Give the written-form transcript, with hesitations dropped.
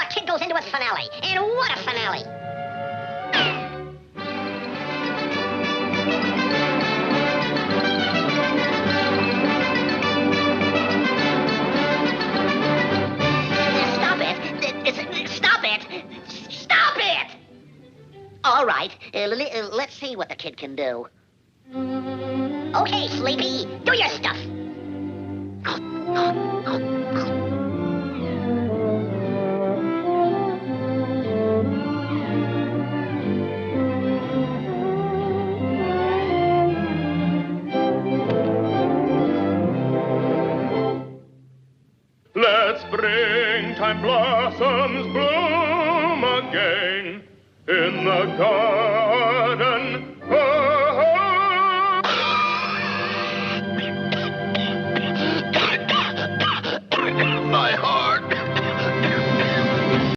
our kid goes into its finale. And what a finale. Stop it! Stop it! All right, let's see what the kid can do. Okay, Sleepy, do your stuff. Let springtime blossoms bloom again in the garden.